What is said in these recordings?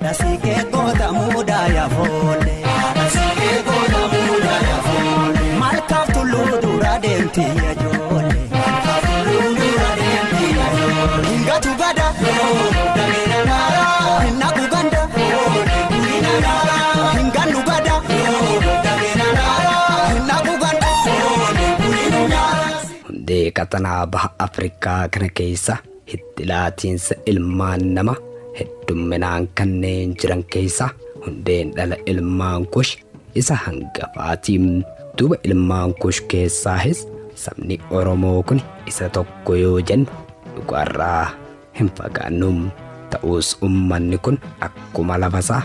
Dasike kota muda ya fole Dasike kota muda ya fole Malkaf tulu dura denti ya jole Malkaf tulu dura denti ya jole Inga tugada Dagina nara Inna kuganda Dagina nara Inga nugada Dagina nara Inna kuganda Dagina nara Hunde katana bah Afrika kana keessa hittilaatinsa ilmaan nama heddumminaan kanneen jiran keessa hundeen dhala ilmaan kush isa hangafaatiin duuba ilmaan kush keessaahis sabni Oromoo kun isa tokko yoo jennu dhugaarraa hin fagaannum ta'us ummanni kun akkuma lafasaa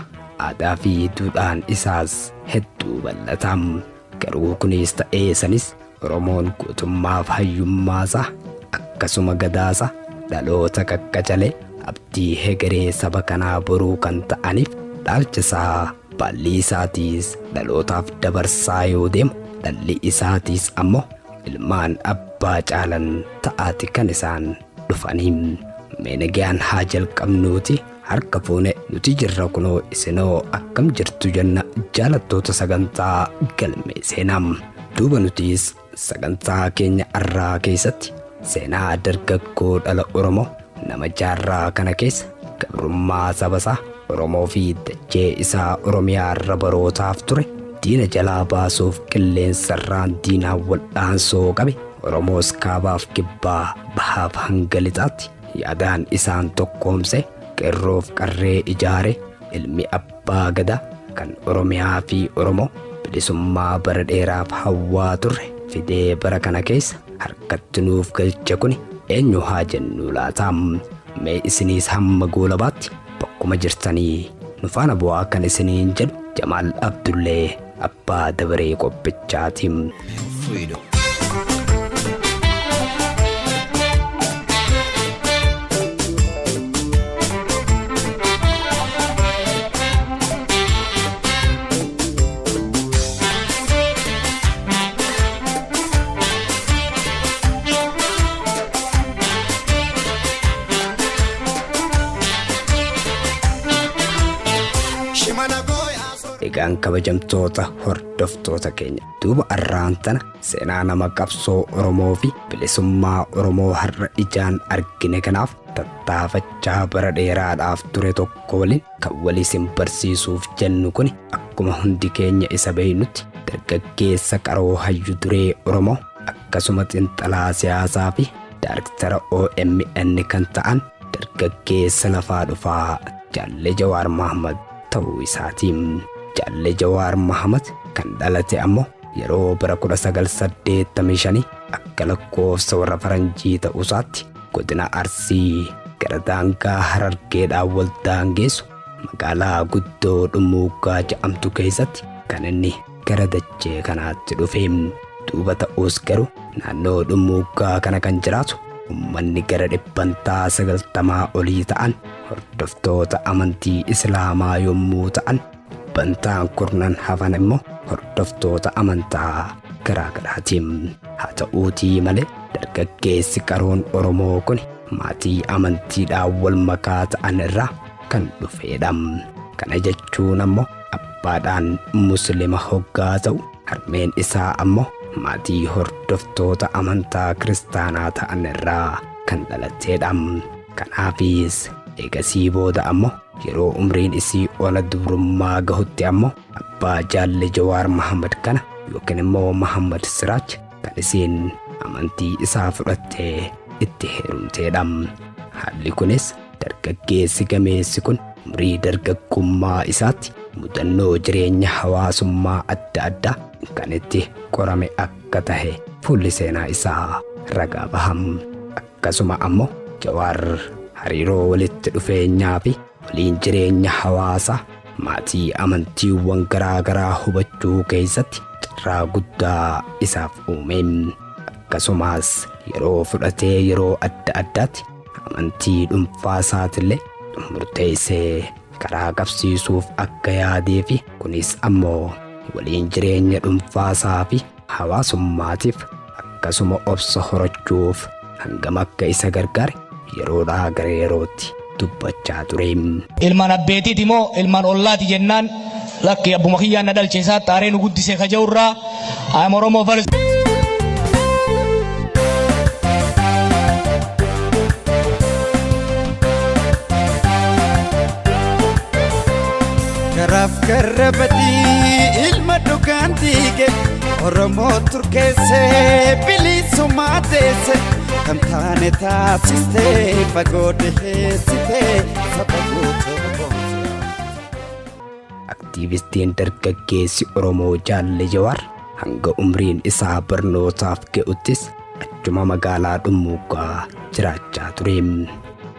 aadaa fi duudhaan isaas hedduu bal'atam garuu kunis ta'ee sanis Oromoon guutummaaf hayyummaasaa akkasuma gadaasa dhaloota qaqqacalee abdii hegeree saba kanaa boruu kan ta'aniif dhaalchisaa baalli isaatiis dhalootaaf dabarsaa yoo deemu dhalli isaatiis ammoo ilmaan abbaa caalan ta'aati kan isaan dhufaniin meenegaan haa jalqabnuuti harka fuune nuti jirra kunoo isinoo akkam jirtu jenna jaalattoota sagantaa galmee seenaam duuba nutiis sagantaa keenya arraa keessatti seenaa dargaggoo dhala Oromoo nama jaarraa kana keessa gabrummaa sabasaa Oromoo fi dachee isaa Oromiyaa irra barootaaf ture diina jalaa baasuuf qilleensarraan diinaa waldhaansoo qabe Oromoos kaabaaf kibbaa bahaaf hanga lixaatti yaadaan isaan tokkoomse qeerroof qarree ijaare ilmi abbaa gadaa kan Oromiyaa fi Oromoo bilisummaa bara dheeraaf hawwaa turre fidee bara kana keessa harkatti nuuf galche kun eenyu haa jennu laatam mee isiniis hamma goolabaatti bakkuma jirtanii nu faana bu'aa kan isiniin jedhu Jamaal Abdullee abbaa dabaree qophichaatiin. Egaan kabajamtoota hordoftoota keenya duuba arraan tana seenaa nama qabsoo Oromoo fi bilisummaa Oromoo har'a ijaan argine kanaaf tattaafachaa bara dheeraadhaaf ture tokko waliin kan waliin barsiisuuf jennu kun akkuma hundi keenya isa beeynutti dargaggeessa qaroo hayyu duree Oromoo akkasuma xiinxalaa siyaasaa fi daayirektara OMN kan ta'an dargaggeessa lafaa dhufaa Jaalle Jawaar Mahammad ta'uu isaatiin. Jaalle Jawaar Mahammad kan dhalate ammoo yeroo bara 1985 akka lakkoofsa warra faranjii ta'uusaatti godina Arsii gara daangaa Harargeedhaan wal daangeessu magaalaa guddoo Dhummuuggaa jedhamtu keessatti kan inni gara dachee kanaatti dhufe duuba ta'us garuu naannoo Dhummuuggaa kana kan jiraatu ummanni gara 90 olii ta'an hordoftoota amantii Islaamaa yommuu ta'an bantaan kurnan hafan immoo hordoftoota amantaa garagaraatiin haa ta'uutii malee dargaggeessi qaroon Oromoo kun maatii amantiidhaan wal makaa ta'an irraa kan dhufeedha. Kana jechuun ammoo abbaadhaan Muslima hoggaa ta'u harmeen isaa ammoo maatii hordoftoota amantaa kiristaanaa ta'an irraa kan dhalateedha. Kanaafis eegasii booda ammoo yeroo umriin isii ona dubrummaa gahutti ammoo abbaa Jaalle Jawaar Mahammad kana yookiin immoo Mahammad Siraaj kan isiin amantii isaa fudhattee itti heerumteedha. Haalli kunis dargaggeessi gameessi kun umrii dargaggummaa isaatti mudannoo jireenya hawaasummaa adda addaa kan itti qorame akka tahe fuulli seenaa isaa ragaa baham. Akkasuma ammoo Jawaar hariiroo walitti dhufeenyaa fi waliin jireenya hawaasaa maatii amantiiwwan garaagaraa hubachuu keessatti carraa guddaa isaaf uume. Akkasumas yeroo fudhatee yeroo adda addaatti amantii dhuunfaa isaatillee murteessee karaa qabsiisuuf akka yaadee fi kunis ammoo waliin jireenya dhuunfaa isaa fi hawaasummaatiif akkasuma obsa horachuuf hangam akka isa gargaare yeroodhaa gara yerootti dubbachaa ture. Ilmaan abbeetiiti moo ilmaan ollaati jennaan lakki abbuma kiyyaan na dhalcheessaa taaree nu guddisee kaja'urraa I'm Oromoo first. Garaaf garabadii ilma dhugaantiige Oromoo turkeessee bilisummaa teesse kan taane taasistee fagoo dhiheessitee saba guutuu. Aktiivistiin dargaggeessi Oromoo Jaalle Jawaar hanga umriin isaa barnootaaf ga'uttis achuma magaalaa Dhummuugaa jiraachaa ture.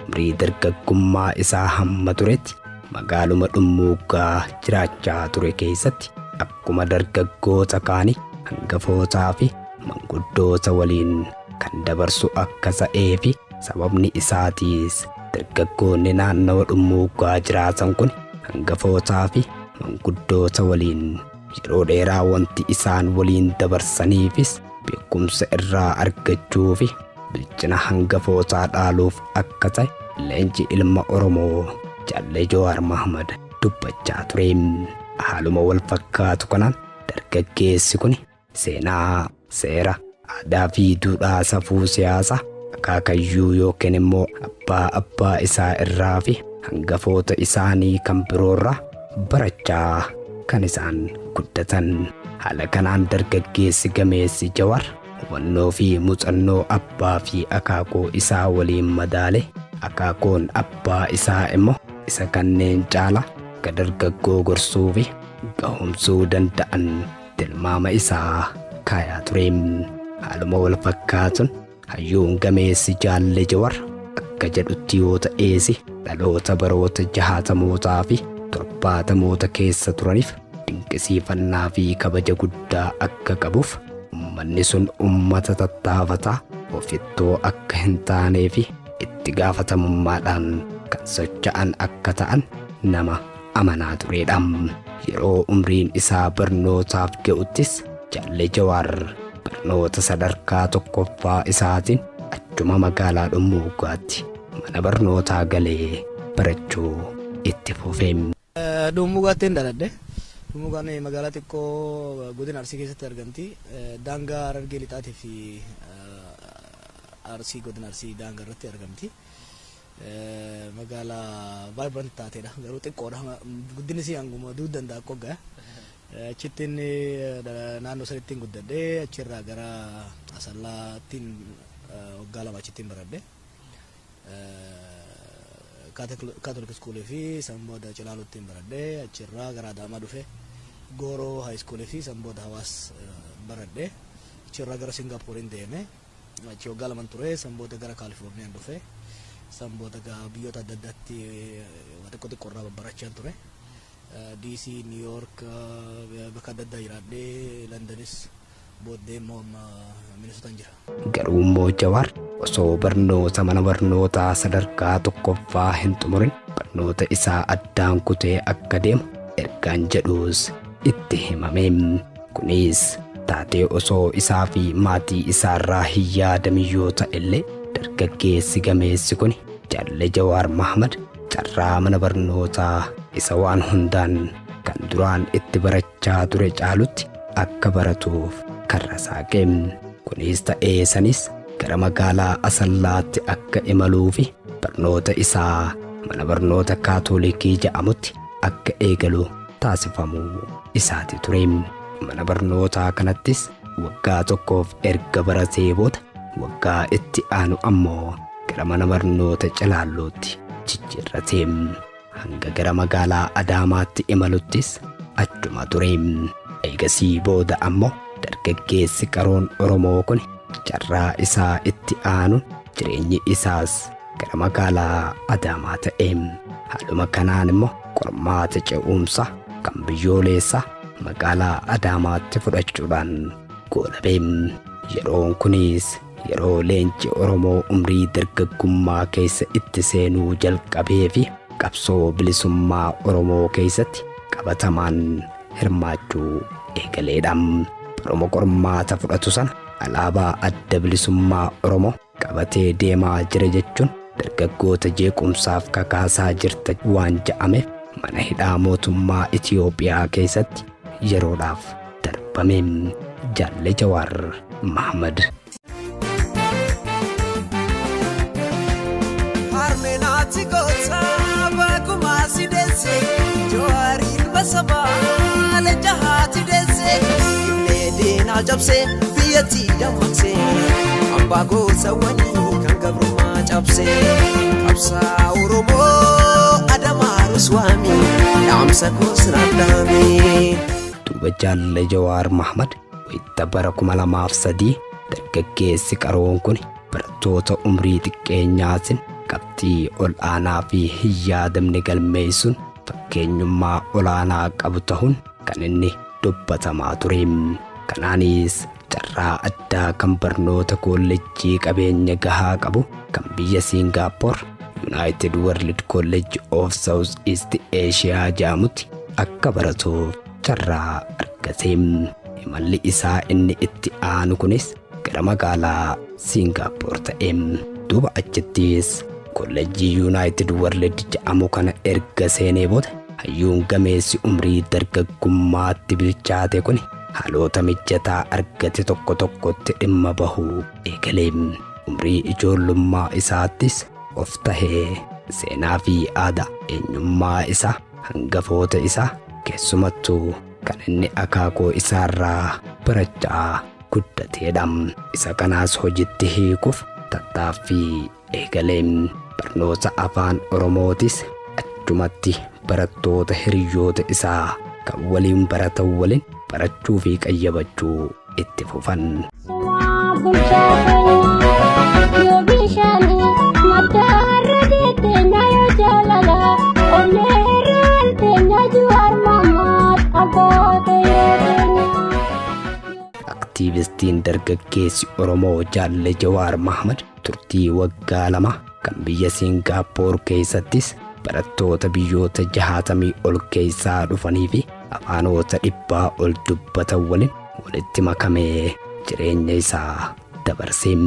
Umrii dargaggummaa isaa hamma turetti magaaluma Dhummuugaa jiraachaa ture keessatti akkuma dargaggoota kaanii hangafootaa fi manguddoota waliin kan dabarsu akka ta'ee fi sababni isaatiis dargaggoonni naannawa Dhummuugaa jiraatan kun hangafootaa fi manguddoota waliin yeroo dheeraa wanti isaan waliin dabarsaniifis beekumsa irraa argachuu fi bilchina hangafootaa dhaaluuf akka ta'e leenci ilma Oromoo Jaalle Jawaar Mahmad dubbachaa ture. Haaluma wal fakkaatu kanaan dargaggeessi kun seenaa, seera, aadaa fi duudhaa safuu siyaasaa akaakayyuu yookiin immoo abbaa isaa irraa fi hangafoota isaanii kan biroorraa barachaa kan isaan guddatan. Haala kanaan dargaggeessi gameessi Jawaar hubannoo fi muuxannoo abbaa fi akaakoo isaa waliin madaale akaakoon abbaa isaa immoo isa kanneen caala akka dargaggoo gorsuu fi gahumsuu danda'an tilmaama isaa kaayaa ture. Haaluma wal fakkaatuun hayyuun gameessi Jaalle Jawaar akka jedhutti yoo ta'eesi dhaloota baroota 60mootaa fi 70moota keessa turaniif dinqisiifannaa fi kabaja guddaa akka qabuuf uummanni sun uummata tattaafataa ofittoo akka hin taanee fi itti gaafatamummaadhaan kan socho'an akka ta'an nama amanaa turedha. Yeroo umriin isaa barnootaaf ga'uttis Jaalle Jawaar barnoota sadarkaa tokkoffaa isaatiin achuma magaalaa Dhummuugaatti mana barnootaa galee barachuu itti fufe. Dhummuugaatti dhaladhe. Dhummuugaan magaalaa xiqqoo godina Arsii keessatti argamti. Daangaa Harargee Lixaatii fi Arsii godina Arsii daangaa irratti argamti. Magaalaa vibrant taatedha. Garuu xiqqoodha. Guddinni isii hanguma duuduu danda'a qoggaa. Achittiin naannoo sanitti guddadhee achirraa gara Asallaattiin waggaa lama achittiin baradhe. Catholic school fi Sambooda Cilaaluttiin baradhe. Achirraa gara Adaamaa dhufe Gooroo high school fi Sambooda Hawaas baradhe. Achirraa gara Singaappooriin deeme. Achi waggaa lama ture. Sambooda gara Kaalifoorniyaan dhufe. Sambooda biyyoota adda addaatti xiqqoo irraa barachaa ture. DC, New York, bakka adda addaa jiraadhee Londonis booddee immoo Minnesotaan jira. Garuu immoo Jawaar osoo barnoota mana barnootaa sadarkaa tokkoffaa hin xumurin barnoota isaa addaan kutee akka deemu ergaan jedhuus itti himame. Kunis taatee osoo isaa fi maatii isaarraa hin yaadamiyyoo ta'ellee dargaggeessi gameessi kun Jaalle Jawaar Mahmad carraa mana barnootaa isa waan hundaan kan duraan itti barachaa ture caalutti akka baratuuf karra saaqe. Kunis ta'ee sanis gara magaalaa Asallaatti akka imaluu fi barnoota isaa mana barnoota Kaatoolikii jedhamutti akka eegalu taasifamu isaati ture. Mana barnootaa kanattis waggaa tokkoof erga baratee booda waggaa itti aanu ammoo gara mana barnoota Calaalootti jijjiirrate. Hanga gara magaalaa Adaamaatti imaluttis achuma ture. Eegasii booda ammoo dargaggeessi qaroon Oromoo kun carraa isaa itti aanu jireenyi isaas gara magaalaa Adaamaa ta'e. Haaluma kanaan immoo qormaata ce'umsa kan biyyoolessaa magaalaa Adaamaatti fudhachuudhaan goolabe. Yeroon kunis yeroo leenci Oromoo umrii dargaggummaa keessa itti seenuu jalqabee fi qabsoo bilisummaa Oromoo keessatti qabatamaan hirmaachuu eegaleedha. Oromoo qormaata fudhatu sana alaabaa adda bilisummaa Oromoo qabatee deemaa jira jechuun dargaggoota jeequmsaaf kakaasaa jirta waan ja'ameef mana hidhaa mootummaa Itiyoophiyaa keessatti yeroodhaaf darbame. Jaalle Jawaar Mahmad. Harmeenaati goota bakkuma sideesse Jawaariin basabaa lejahaati deesse illee deenaa cabsee biyyattii dammaqsee abbaa gosa wanii kan gabrummaa cabsee qabsaa Oromoo Adamaa Ruswaami dhaamsa koosnaan dhaame. Duuba Jaalle Jawaar Mahmad wayita bara 2003 dargaggeessi qaroon kun barattoota umrii xiqqeenyaatiin qabxii ol aanaa fi hin yaadamne galmeessuun fakkeenyummaa olaanaa qabu ta'uun kan inni dubbatamaa ture. Kanaanis carraa addaa kan barnoota koolleejjii qabeenya gahaa qabu kan biyya Singaappoor United World College of South East Asia jedhamutti akka baratuuf carraa argate. Imalli isaa inni itti aanu kunis gara magaalaa Singaappoor ta'e. Duuba achittis kolleejjii United World jedhamu kana erga seenee booda hayyuun gameessi umrii dargaggummaatti bilchaate kun haalota mijataa argate tokko tokkotti dhimma bahuu eegale. Umrii ijoollummaa isaattis of tahee seenaa fi aadaa eenyummaa isaa hangafoota isaa keessumattuu kan inni akaakoo isaarraa barachaa guddateedha. Isa kanaas hojiitti hiikuuf tattaaffii eegale. Barnoota afaan Oromootis achumatti barattoota hiriyoota isaa kan waliin baratan waliin barachuu fi qayyabachuu itti fufan. Aktiivistiin dargaggeessi Oromoo Jaalle Jawaar Mahmad turtii waggaa 2 kan biyya Singaappoor keessattis barattoota biyyoota 60 ol keessaa dhufanii fi afaanota 100 ol dubbatan waliin walitti makamee jireenya isaa dabarsee.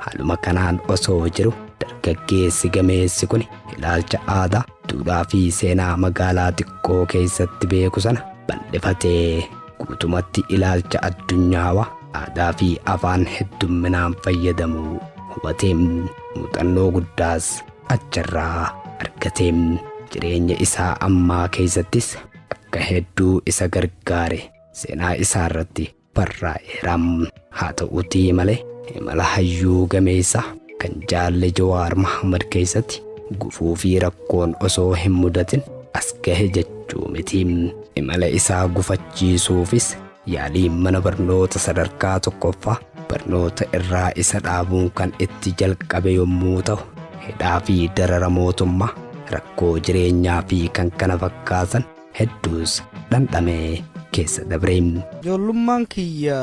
Haaluma kanaan osoo jiru dargaggeessi gameessi kun ilaalcha aadaa, duudhaa fi seenaa magaalaa xiqqoo keessatti beeku sana bal'ifatee guutumatti ilaalcha addunyaawaa aadaa fi afaan heddumminaan fayyadamuu hubatee muuxannoo guddaas achirraa argatee. Jireenya isaa ammaa keessattis akka hedduu isa gargaare seenaa isaa irratti barraa'eera. Haa ta'uutii malee imala hayyuu gameessa kan Jaalle Jawaar Mahmad keessatti gufuu fi rakkoon osoo hin mudatin as gahe jechuu miti. Imala isaa gufachiisuufis yaaliin mana barnoota sadarkaa tokkoffaa barnoota irraa isa dhaabuun kan itti jalqabe yommuu ta'u, hidhaa fi darara mootummaa, rakkoo jireenyaa fi kan kana fakkaatan hedduus dhandhamee keessa dabre. Ijoollummaan kiyya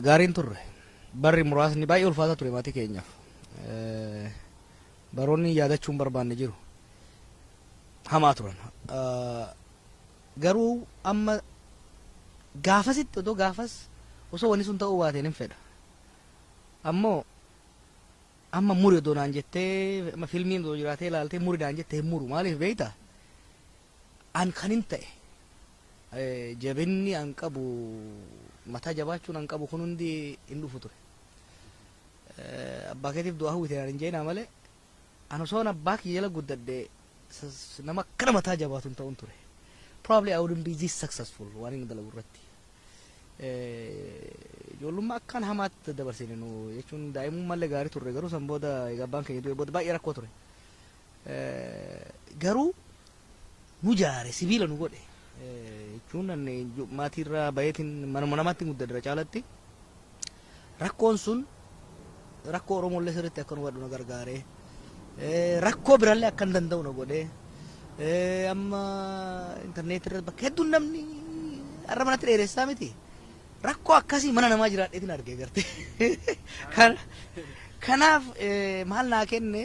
gaariin turre. Barri muraasni baay'ee ulfaataa ture maatii keenyaaf. Baroonni yaadachuun barbaanne jiru. Hamaa turan. Garuu amma gaafasitti otoo gaafas osoo wanni sun ta'uu baateen hin fedha. Ammoo amma muri odoo naan jettee amma fiilmiin odoo jiraatee ilaaltee muri naan jettee hin muru maaliif beektaa? An kan hin ta'e jabinni an qabu mataa jabaachuun an qabu kun hundi hin dhufu ture. Abbaa keetiif du'aa hawwite naan hin jeenaa malee an osoon abbaa kiyya jala guddadhee nama akkana mataa jabaatu hin ta'uun ture. Probably I wouldn't be this successful waan inni dalagu irratti. Ijoollummaa akkaan hamaatti dabarsine nu jechuun daa'imummallee gaarii turre garuu san booda egaa abbaan keenya du'e booda baay'ee rakkoo ture. Garuu nu jaare sibiila nu godhe jechuun maatiirraa bayeetiin manuma namaatti guddadra caalatti rakkoon sun rakkoo Oromollee sirriitti akka nu wadhu na gargaare rakkoo birallee akka hin danda'u na godhe amma interneet irratti bakka hedduun namni har'a manatti dheeressaa miti rakkoo akkasii mana namaa jiraadheetiin argee garte kanaaf maal naa kenne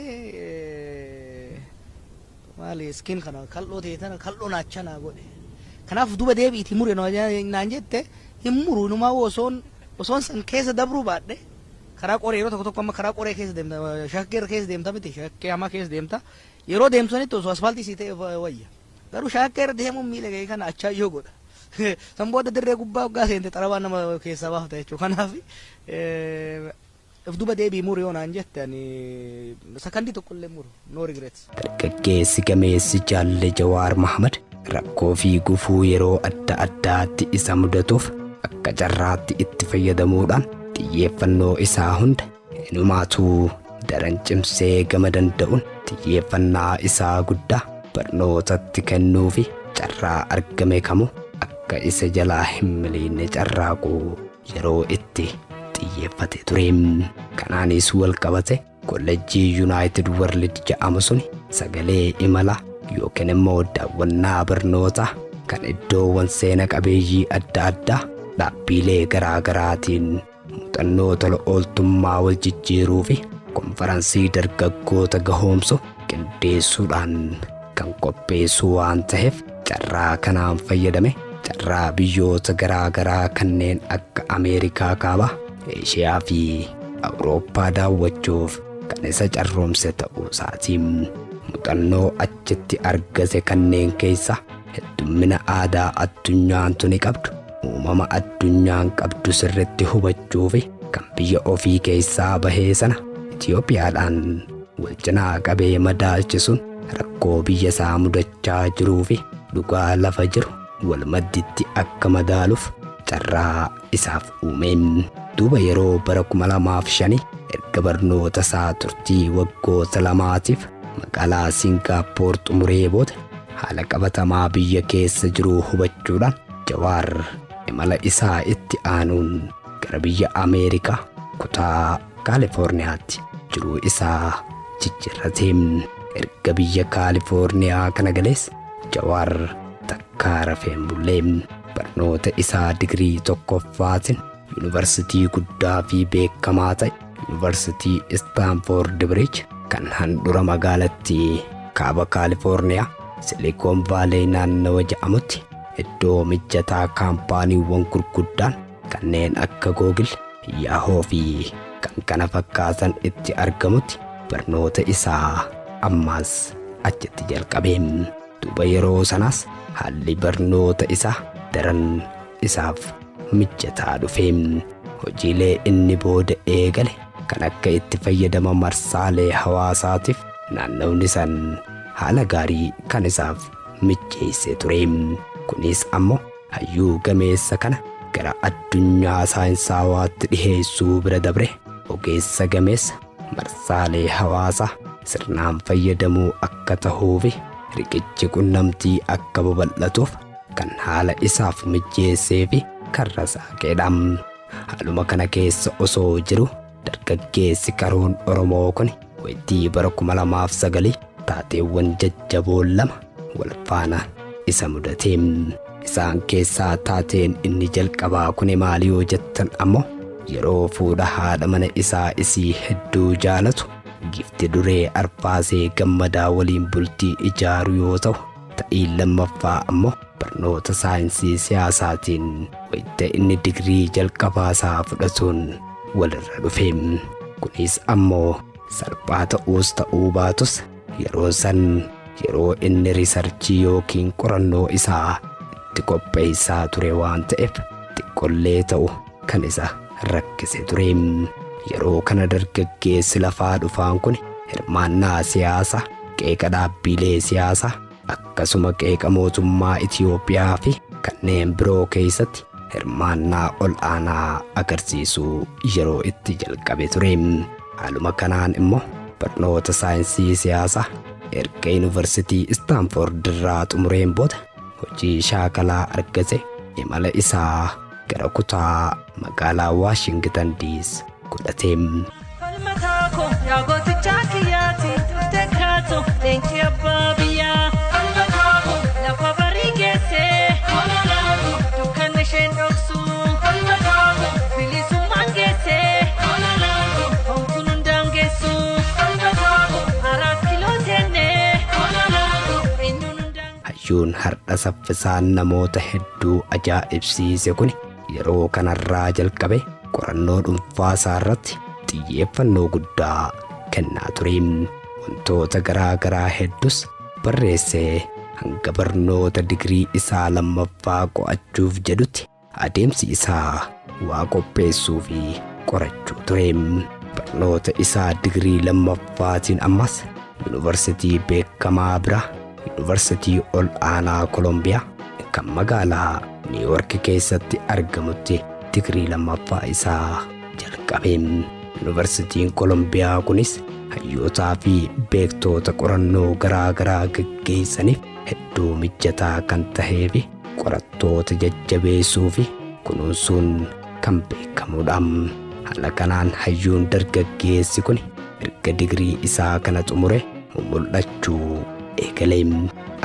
maali skin kana kal'oo ta'e tana kal'oo naacha naa godhe kanaaf duba deebiitii mure naan jette hin muru numaa osoon san keessa dabruu baadhe karaa qoree yeroo tokko amma karaa qoree keessa deemta shakkii keessa deemta miti shakkii hamaa keessa deemta yeroo deemsanitti osoo asfaaltii siitee wayya garuu shakkii irra deemuun miila kee kana achaa yoo godha san booda dirree gubbaa waggaa seente xarabaa nama keessaa baafata jechuudha kanaaf duba deebii muru yoo naan jette ani sakandii tokkollee muru no regrets. Dargaggeessi gameessi Jaalle Jawaar Mahamad rakkoo fi gufuu yeroo adda addaatti isa mudatuuf akka carraatti itti fayyadamuudhaan xiyyeeffannoo isaa hunda inumaatuu daran cimsee gama danda'uun xiyyeeffannaa isaa guddaa barnootatti kennuu fi carraa argame kamuu akka isa jalaa hin miliinne carraaquu yeroo itti xiyyeeffate ture. Kanaanis wal qabate kollejjii United World jedhamu suni sagalee imala yookiin immoo daawwannaa barnootaa kan iddoowwan seena qabeeyyii adda addaa dhaabbilee garaa garaatiin muuxannoo tola ooltummaa wal jijjiiruu fi konferansii dargaggoota gahoomsu qindeessuudhaan kan qopheessu waan ta'eef carraa kanaan fayyadame carraa biyyoota garaa garaa kanneen akka Ameerikaa kaabaa, Eeshiyaa fi Awurooppaa daawwachuuf kan isa carroomse ta'uu isaatiin muuxannoo achitti argate kanneen keessa heddummina aadaa addunyaan tuni qabdu uumama addunyaan qabdu sirritti hubachuu fi kan biyya ofii keessaa bahee sana Itoophiyaadhaan wal cinaa qabee madaalchisuun rakkoo biyya isaa mudachaa jiruu fi dhugaa lafa jiru wal madditti akka madaaluuf carraa isaaf uumeen. Duuba yeroo bara 2005 erga barnoota isaa turtii waggoota lamaatiif magaalaa Singaappoor xumuree booda haala qabatamaa biyya keessa jiru hubachuudhaan Jawaar imala isaa itti aanuun gara biyya Ameerikaa kutaa Kaalifoorniyaatti jiruu isaa jijjiirratee erga biyya Kaalifoorniyaa kana galees Jawaar takkaa rafeen bullee barnoota isaa digirii tokkoffaatiin yuunivarsiitii guddaa fi beekamaa ta'e yuunivarsiitii Istaanfoord Biriij kan handhuura magaalattii kaaba Kaalifoorniyaa Silikoon Vaalii naannawa jedhamutti iddoo mijataa kaampaaniiwwan gurguddaan kanneen akka Google, Yahoo fi kan kana fakkaatan itti argamutti barnoota isaa ammaas achitti jalqabee. Duuba yeroo sanaas haalli barnoota isaa daran isaaf mijataa dhufee hojiilee inni booda eegale kan akka itti fayyadama marsaalee hawaasaatiif naannawni san haala gaarii kan isaaf mijeessee ture. Kunis ammoo hayyuu gameessa kana gara addunyaa saayinsawaatti dhiheessuu bira dabre ogeessa gameessa marsaalee hawaasaa sirnaan fayyadamuu akka ta'uu fi riqichi qunnamtii akka babal'atuuf kan haala isaaf mijeessee fi karra saaqeedha. Haaluma kana keessa osoo jiru dargaggeessi Karoon Oromoo kun waytii bara 2009 taateewwan jajjaboon lama wal faana isa mudatee. Isaan keessaa taateen inni jalqabaa kun maali yoo jettan ammoo yeroo fuudha haadha mana isaa isii hedduu jaalatu Gifti Duree Arfaasee Gammadaa waliin bultii ijaaru yoo ta'u, ta'ii lammaffaa ammoo barnoota saayinsii siyaasaatiin wayita inni digirii jalqabaa isaa fudhatuun walirra dhufe. Kunis ammoo salphaa ta'uus ta'uu baatus yeroo san yeroo inni riisarchii yookiin qorannoo isaa itti qopheessaa ture waan ta'eef xiqqollee ta'u kan isa rakkise ture. Yeroo kana dargaggeessi lafaa dhufaan kun hirmaannaa siyaasaa, qeeqa dhaabbilee siyaasaa akkasuma qeeqa mootummaa Itiyoophiyaa fi kanneen biroo keessatti hirmaannaa ol aanaa agarsiisuu yeroo itti jalqabe ture. Haaluma kanaan immoo barnoota saayinsii siyaasaa erga yuunivarsiitii Istaanfoord irraa xumureen booda hojii shaakalaa argate imala isaa gara kutaa magaalaa Waashingtan DC godhatee. Falmataako yaa gootichaa kiyyaati turte kaatu leenci abbaa biyyaa. Falmataako lafa barii geessee dukkanni isheen dhoksu. Falmataako bilisummaan geessee homtuun hundaan geessu. Falmataako 4 kiloo teennee eenyuun hundaan. Hayyuun har'a saffisaan namoota hedduu ajaa'ibsiise kun yeroo kanarraa jalqabe qorannoo dhuunfaa isaa irratti xiyyeeffannoo guddaa kennaa ture. Wantoota garaa garaa hedduus barreessee hanga barnoota digirii isaa lammaffaa qo'achuuf jedhutti adeemsi isaa waa qopheessuu fi qorachuu ture. Barnoota isaa digirii lammaffaatiin ammas yuunivarsiitii beekamaa bira yuunivarsiitii ol aanaa Kolombiyaa kan magaalaa Niiwuork keessatti argamutti digirii lammaffaa isaa jalqabe. Yuunivarsiitiin Kolombiyaa kunis hayyootaa fi beektoota qorannoo garaa garaa gaggeessaniif hedduu mijataa kan tahee fi qorattoota jajjabeessuu fi kunuunsuun kan beekamudha. Haala kanaan hayyuun dargaggeessi kun erga digirii isaa kana xumure mul'achuu eegale.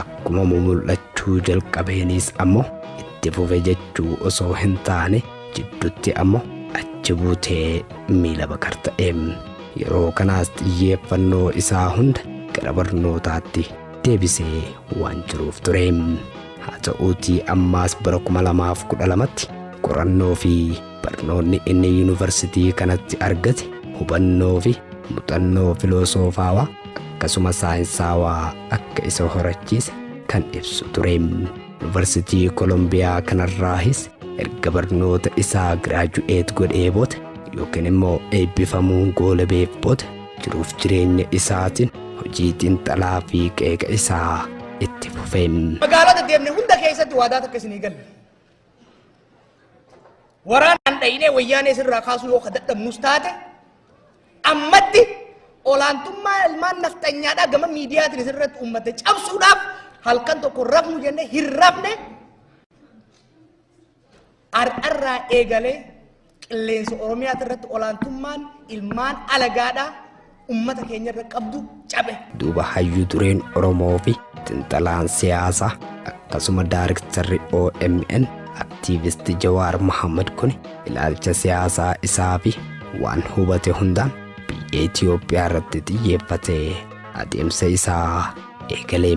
Akkuma mul'achuu jalqabeenis ammoo itti fufe jechuu osoo hin taane jidduutti ammoo achi buutee miila bakar ta'e. Yeroo kanaas xiyyeeffannoo isaa hunda gara barnootaatti deebisee waan jiruuf ture. Haa ta'uutii ammaas bara 2012tti qorannoo fi barnoonni inni yuunivarsiitii kanatti argate hubannoo fi muuxannoo filoosofaawaa akkasuma saayinsaawaa akka isa horachiise kan ibsu ture. Yuunivarsiitii Kolombiyaa kanarraahis erga barnoota isaa giraaju'eet godhee booda yookiin immoo eebbifamuun goolabeef booda jiruuf jireenya isaatiin hojii xiinxalaa fi qeeqa isaa itti fufe. Magaalota deemne hunda keessatti waadaa takka isinii galle. Waraanaan dhayinee wayyaanee sirraa kaasuu yoo dadhabnus taate ammatti olaantummaa ilmaan nafxanyaadhaa gama miidiyaatiin isirratti uummata cabsuudhaaf halkan tokko rafnu jennee hin rafne ar'arraa eegalee qilleensa Oromiyaa irratti olaantummaan ilmaan alagaadhaa ummata keenya irra qabdu cabe. Duuba hayyuu dureen Oromoo fi xiinxalaan siyaasaa akkasuma daarektarri OMN aktiivisti Jawaar Mohaammed kun ilaalcha siyaasaa isaa fi waan hubate hundaan biyya Itoophiyaa irratti xiyyeeffatee adeemsa isaa eegale.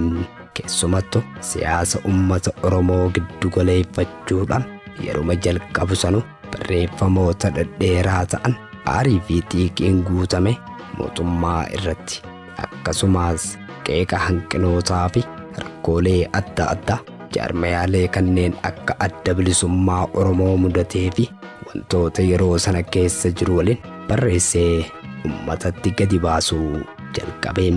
Keessumattuu siyaasa ummata Oromoo giddu galeeffachuudhaan yeroo jalqabu sanu barreeffamoota dhedheeraa ta'an aarii fi xiiqiin guutame mootummaa irratti akkasumas qeeqa hanqinootaa fi rakkoolee adda addaa jaarmayaalee kanneen akka adda bilisummaa Oromoo mudatee fi wantoota yeroo sana keessa jiru waliin barreessee ummatatti gadi baasuu jalqabe.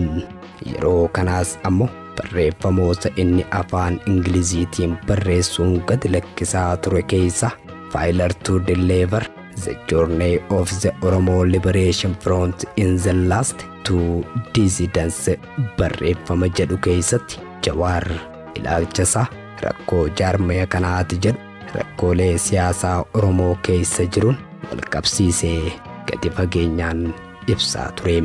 Yeroo kanaas ammoo barreeffamoota inni afaan Ingiliziitiin barreessuun gadi lakkisaa ture keessa Failure to Deliver the Journey of the Oromo Liberation Front in the Last Two Dissidents barreeffama jedhu keessatti Jawaar ilaalchasaa rakkoo jaarmaya kanaati jedhu rakkoolee siyaasaa Oromoo keessa jiruun walqabsiisee gadi fageenyaan ibsaa ture.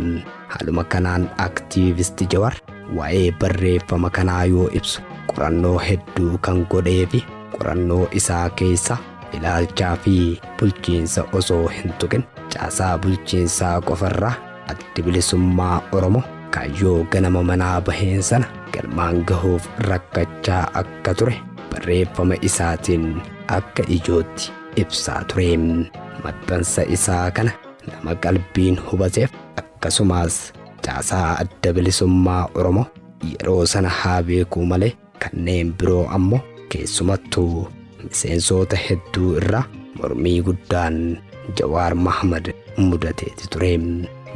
Haaluma kanaan aktiivisti Jawaar waa'ee barreeffama kanaa yoo ibsu qorannoo hedduu kan godhee fi qorannoo isaa keessa ilaalchaa fi bulchiinsa osoo hin tuqin caasaa bulchiinsaa qofarraa adda bilisummaa Oromoo kaayyoo ganama manaa baheen sana galmaan gahuuf rakkachaa akka ture barreeffama isaatiin akka ijootti ibsaa ture. Maxxansa isaa kana nama qalbiin hubateef akkasumas caasaa adda bilisummaa Oromoo yeroo sana haa beekuu malee kanneen biroo ammoo keessumattuu miseensota hedduu irraa mormii guddaan Jawaar Mohaammed mudateeti ture.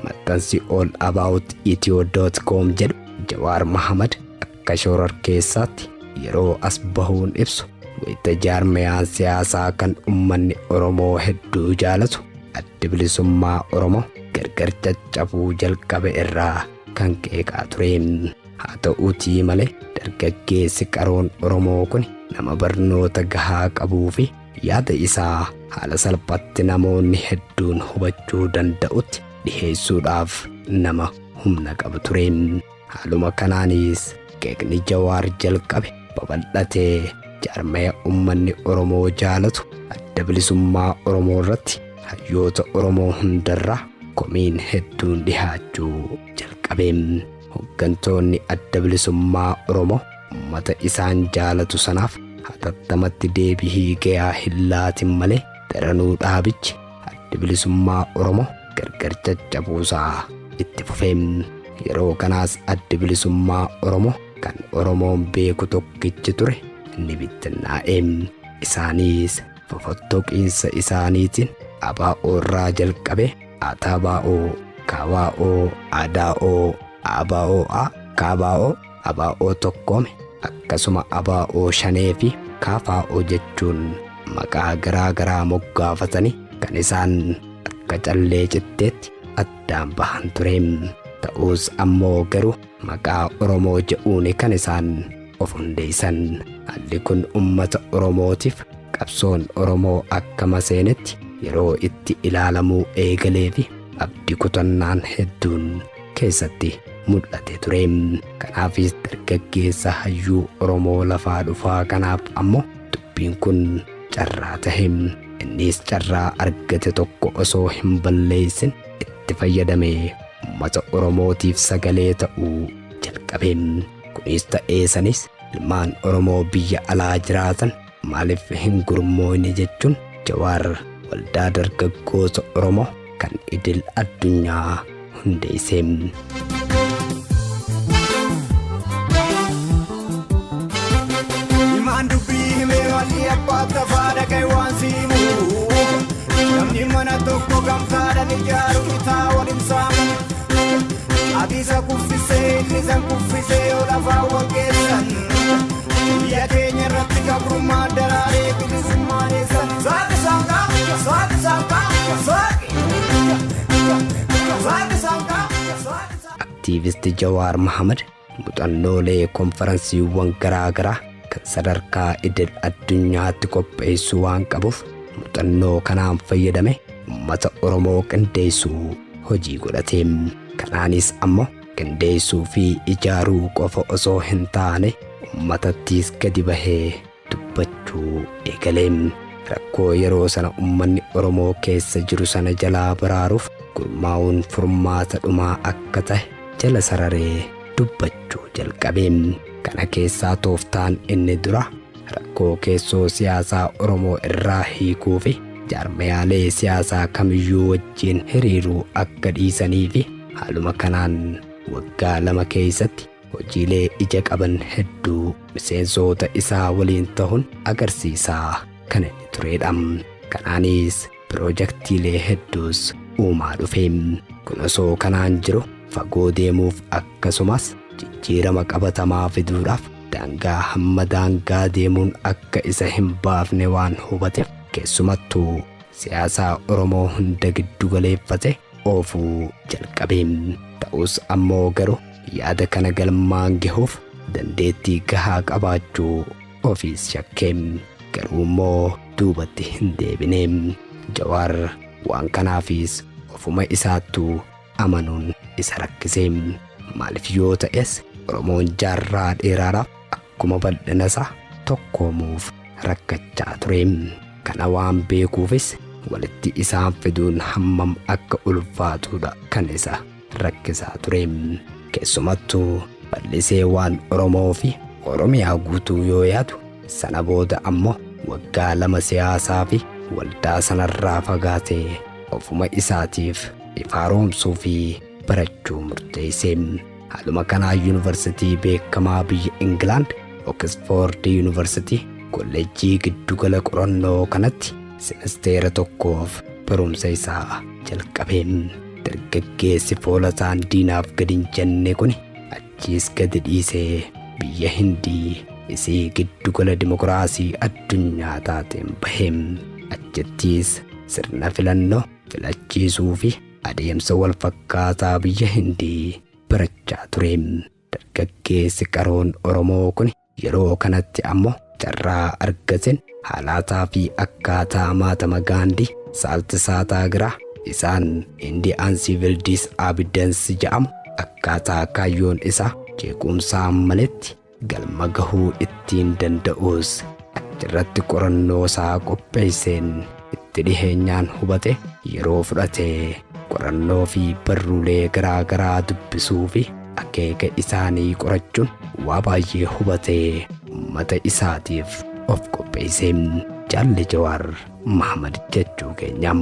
Maxxansi all about etio.com jedhu Jawaar Mohaammed akka shororkeessaatti yeroo as bahuun ibsu wayita jaarmayaan siyaasaa kan ummanni Oromoo hedduu jaalatu adda bilisummaa Oromoo gargar caccabuu jalqabe irraa kan qeeqaa ture. Haa ta'uutii malee dargaggeessi qaroon Oromoo kun nama barnoota gahaa qabuu fi yaada isaa haala salphaatti namoonni hedduun hubachuu danda'utti dhiheessuudhaaf nama humna qabu ture. Haaluma kanaanis qeeqni Jawaar jalqabe babal'atee jaarmaya ummanni Oromoo jaalatu adda bilisummaa Oromoo irratti hayyoota Oromoo hundarraa komiin hedduun dhihaachuu jalqabe. Hooggantoonni adda bilisummaa Oromoo ummata isaan jaalatu sanaaf hatattamatti deebii gahaa hin laatin malee daranuu dhaabichi adda bilisummaa Oromoo gargar caccabuusaa itti fufeem. Yeroo kanaas addi bilisummaa Oromoo kan Oromoon beeku tokkichi ture ni bittinnaa'eem. Isaanis fofottoqiinsa isaaniitiin ABO irraa jalqabe ATBO, KBO, ADO, ABOA, KBO, ABO tokkoome akkasuma ABO shanee fi KFO jechuun maqaa garaa garaa moggaafatanii kan isaan akka callee citteetti addaan bahan tureem. Ta'us ammoo garuu maqaa Oromoo jedhuun kan isaan of hundeessan. Haalli kun uummata Oromootiif qabsoon Oromoo akka maseenetti yeroo itti ilaalamuu eegalee fi abdii kutannaan hedduun keessatti mul'ate tureem. Kanaafis dargaggeessa hayyuu Oromoo lafaa dhufaa kanaaf ammoo dubbiin kun carraa taheem. Innis carraa argate tokko osoo hin balleessin itti fayyadamee uummata Oromootiif sagalee ta'uu jalqabeem. Kunis ta'eesanis ilmaan Oromoo biyya alaa jiraatan maaliif hin gurmoofne jechuun Jawaar waldaa dargaggoota Oromoo kan idil addunyaa hundeesseem. Imaan dubbii himee walii abbaa tafaa dhaga'e waan siimu. Namni mana tokko gamtaadhaan ijaaru bitaa waliin saamu. Abisa kuffisee inni san kuffisee yoo lafaa wal geessan. Biyya keenya irratti gabrummaa daraaree bilisummaan eessan. Saaqi saaqaa, saaqi saaqaa, saaqi. Saaqi saaqaa, saaqi saaqaa. Aktiivisti Jawaar Mohaammed muuxannoolee konferansiiwwan garaa garaa kan sadarkaa idil addunyaatti qopheessuu waan qabuuf muuxannoo kanaan fayyadame uummata Oromoo qindeessuu hojii godhateem. Kanaanis ammoo qindeessuu fi ijaaruu qofa osoo hin taane uummatattis gadi bahee dubbachuu eegaleem. Rakkoo yeroo sana uummanni Oromoo keessa jiru sana jalaa baraaruuf gurmaa'uun furmaata dhumaa akka ta'e jala sararee dubbachuu jalqabeem. Kana keessaa tooftaan inni dura rakkoo keessoo siyaasaa Oromoo irraa hiikuu fi jaarmayaalee siyaasaa kamiyyuu wajjin hiriiruu akka dhiisanii fi haaluma kanaan waggaa 2 keessatti hojiilee ija qaban hedduu miseensota isaa waliin ta'uun agarsiisaa kan inni turedha. Kanaanis piroojaktiilee hedduus uumaa dhufeem. Kun osoo kanaan jiru fagoo deemuuf akkasumas jijjiirama qabatamaa fiduudhaaf daangaa hamma daangaa deemuun akka isa hin baafne waan hubateef keessumattuu siyaasaa Oromoo hunda giddu galeeffate oofuu jalqabeem. Ta'us ammoo garuu yaada kana galmaan gahuuf dandeettii gahaa qabaachuu ofiis shakkeem. Garuu immoo duubatti hin deebineem. Jawaar waan kanaafis ofuma isaattuu amanuun isa rakkiseem. Maaliif yoo ta'es Oromoon jaarraa dheeraadhaaf akkuma bal'inasaa tokkoomuuf rakkachaa tureem. Kana waan beekuufis walitti isaan fiduun hammam akka ulfaatudha kan isa rakkisaa tureem. Keessumattuu bal'isee waan Oromoo fi Oromiyaa guutuu yoo yaadu sana booda ammoo waggaa 2 siyaasaa fi waldaa sanarraa fagaatee ofuma isaatiif ifaaromsuu fi barachuu murteesseem. Haaluma kanaa yuunivarsitii beekamaa biyya Ingilaand Oxford University kolleejjii giddugala qorannoo kanatti semesteera tokkoof barumsa isaa jalqabeem. Dargaggeessi foolataan diinaaf gadi hin jenne kun achiis gadi dhiisee biyya Hindii isii giddugala dimokiraasii addunyaa taateen baheem. Achittis sirna filannoo filachiisuu fi adeemsa wal fakkaataa biyya Hindii barachaa tureem. Dargaggeessi qaroon Oromoo kun yeroo kanatti ammoo carraa argateen haalaataa fi akkaataa maatama Gaandii Saaltisaa Taagiraa isaan Indian Civil Disobedience jedhamu akkaataa kaayyoon isaa jeequmsaan maletti galma gahuu ittiin danda'us achirratti qorannoo isaa qopheesseen itti dhiheenyaan hubate yeroo fudhatee qorannoo fi barruulee garaa garaa dubbisuu fi akeeka isaanii qorachuun waa baay'ee hubatee uummata isaatiif of qopheesseem. Jaalli Jawaar Mohaammed jechuu keenyam.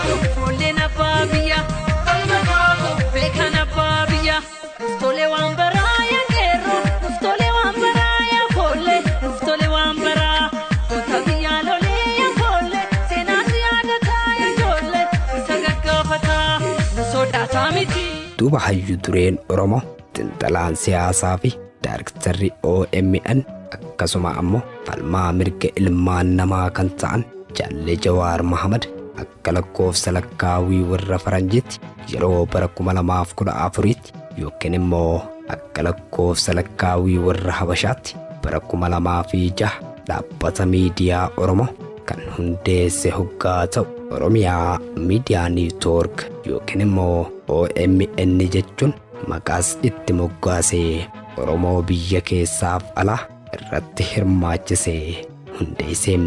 laatu foolleen abbaa biyya falma kaako beekan abbaa biyya nuftole waan baraa yaa qeerroo nuftole waan baraa yaa foollee nuftole waan baraa kuta biyyaa lolee yaa foollee seenaatu yaadataa yaa ijoollee isa gaggaafataa nu sodaataa miti. Duuba hayyu dureen Oromoo xiinxalaan siyaasaa fi daarektarri OMN akkasuma ammoo falmaa mirga ilmaan namaa kan ta'an Jaalle Jawaar Mahamad akka lakkoofsa lakkaawii warra faranjiitti yeroo bara 2014tti yookiin immoo akka lakkoofsa lakkaawii warra habashaatti bara 2006 dhaabbata miidiyaa Oromoo kan hundeesse hoggaa ta'u Oromiyaa Miidiyaa Niitoork yookiin immoo OMN jechuun maqaas itti moggaasee Oromoo biyya keessaaf alaa irratti hirmaachisee hundeessee.